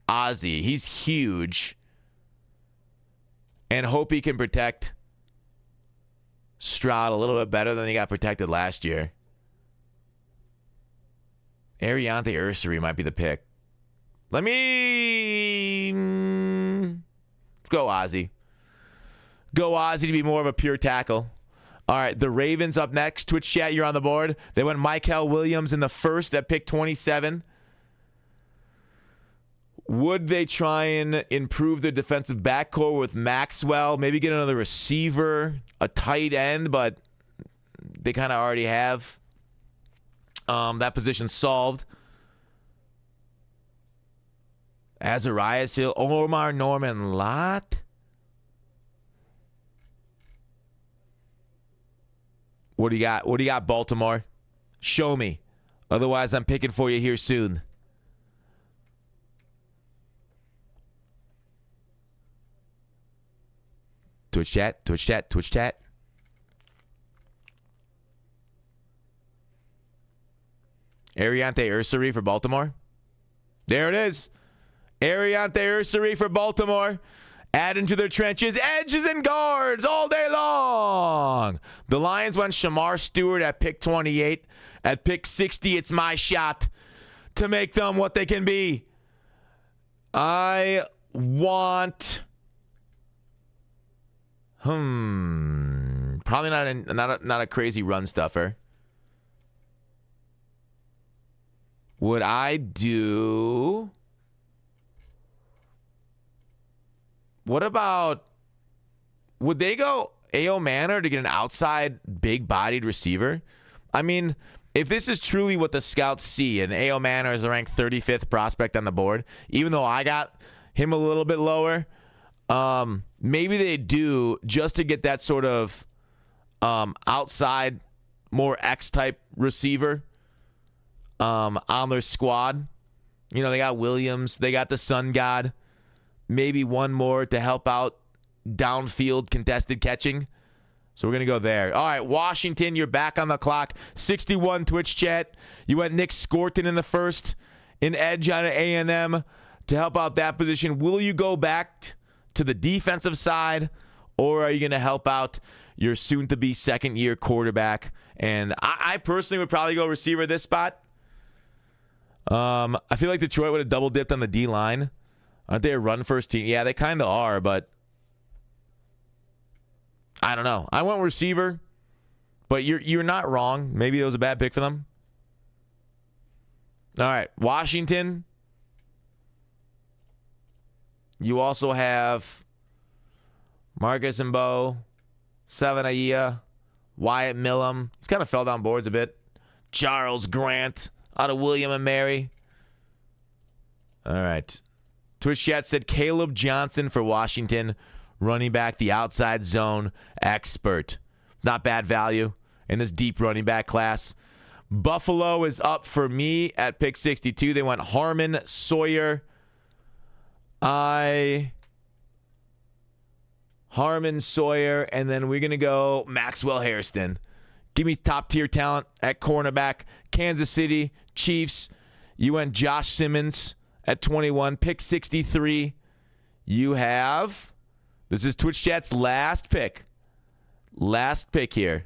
Speaker 1: Ozzie. He's huge. And hope he can protect Stroud a little bit better than he got protected last year. Ariante Ursary might be the pick. Let me go Ozzie. Go Ozzie to be more of a pure tackle. All right, the Ravens up next. Twitch chat, you're on the board. They went Mykel Williams in the first at pick 27. Would they try and improve their defensive backcourt with Maxwell? Maybe get another receiver, a tight end, but they kind of already have that position solved. Azariah Hill, Omar Norman Lott. What do you got? What do you got, Baltimore? Show me. Otherwise, I'm picking for you here soon. Twitch chat, Twitch chat, Twitch chat. Ariante Ursary for Baltimore. There it is. Ariante Ursary for Baltimore. Add into their trenches, edges and guards all day long. The Lions went Shamar Stewart at pick 28. At pick 60, it's my shot to make them what they can be. I want... Probably not a crazy run stuffer. Would I do... What about... Would they go A.O. Manor to get an outside, big-bodied receiver? I mean, if this is truly what the scouts see, and A.O. Manor is the ranked 35th prospect on the board, even though I got him a little bit lower, maybe they do just to get that sort of outside, more X-type receiver on their squad. You know, they got Williams. They got the Sun God. Maybe one more to help out downfield contested catching. So we're going to go there. All right, Washington, you're back on the clock. 61 Twitch chat. You went Nick Scorton in the first, in edge on A&M to help out that position. Will you go back to the defensive side, or are you going to help out your soon-to-be second-year quarterback? And I personally would probably go receiver at this spot. I feel like Detroit would have double-dipped on the D-line. Aren't they a run-first team? Yeah, they kind of are, but I don't know. I went receiver, but you're not wrong. Maybe it was a bad pick for them. All right, Washington. You also have Marcus Mbo, Savanaia, Wyatt Millum. He's kind of fell down boards a bit. Charles Grant out of William and Mary. All right. Twitch chat said Caleb Johnson for Washington, running back, the outside zone expert. Not bad value in this deep running back class. Buffalo is up for me at pick 62. They went Harmon Sawyer. Harmon Sawyer, and then we're going to go Maxwell Hairston. Give me top-tier talent at cornerback. Kansas City Chiefs. You went Josh Simmons at 21. Pick 63. You have... This is Twitch chat's last pick. Last pick here.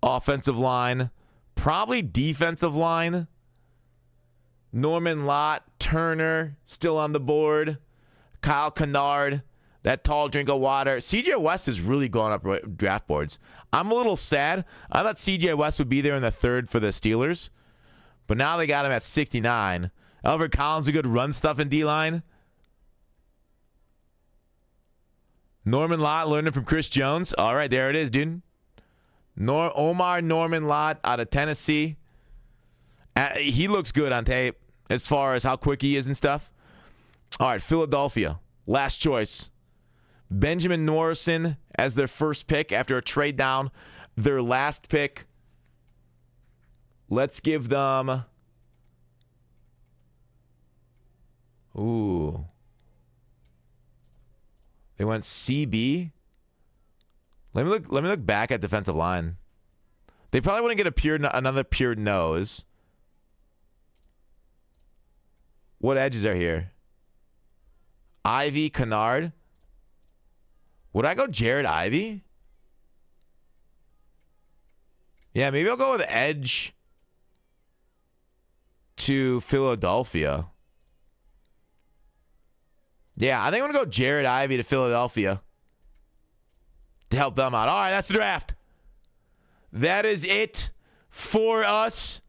Speaker 1: Offensive line. Probably defensive line. Norman Lott, Turner, still on the board. Kyle Kennard, that tall drink of water. CJ West is really going up draft boards. I'm a little sad. I thought CJ West would be there in the third for the Steelers, but now they got him at 69. Albert Collins, a good run stuff in D-line. Norman Lott learning from Chris Jones. All right, there it is, dude. Omar Norman Lott out of Tennessee. He looks good on tape as far as how quick he is and stuff. All right, Philadelphia. Last choice. Benjamin Morrison as their first pick after a trade down. Their last pick. Let's give them... Ooh. They went CB. Let me look back at defensive line. They probably wouldn't get another pure nose. What edges are here? Ivy, Kennard. Would I go Jared Ivy? Yeah, maybe I'll go with edge to Philadelphia. Yeah, I think I'm going to go Jared Ivy to Philadelphia to help them out. All right, that's the draft. That is it for us.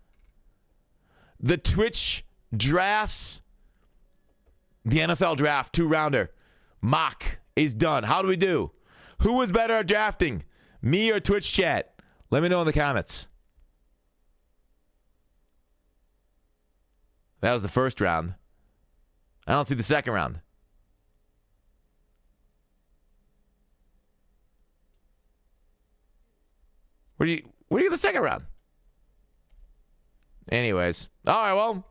Speaker 1: The Twitch drafts. The NFL draft 2-rounder mock is done. How do we do? Who was better at drafting? Me or Twitch chat? Let me know in the comments. That was the first round. I don't see the second round. Where do you get the second round? Anyways. All right, well.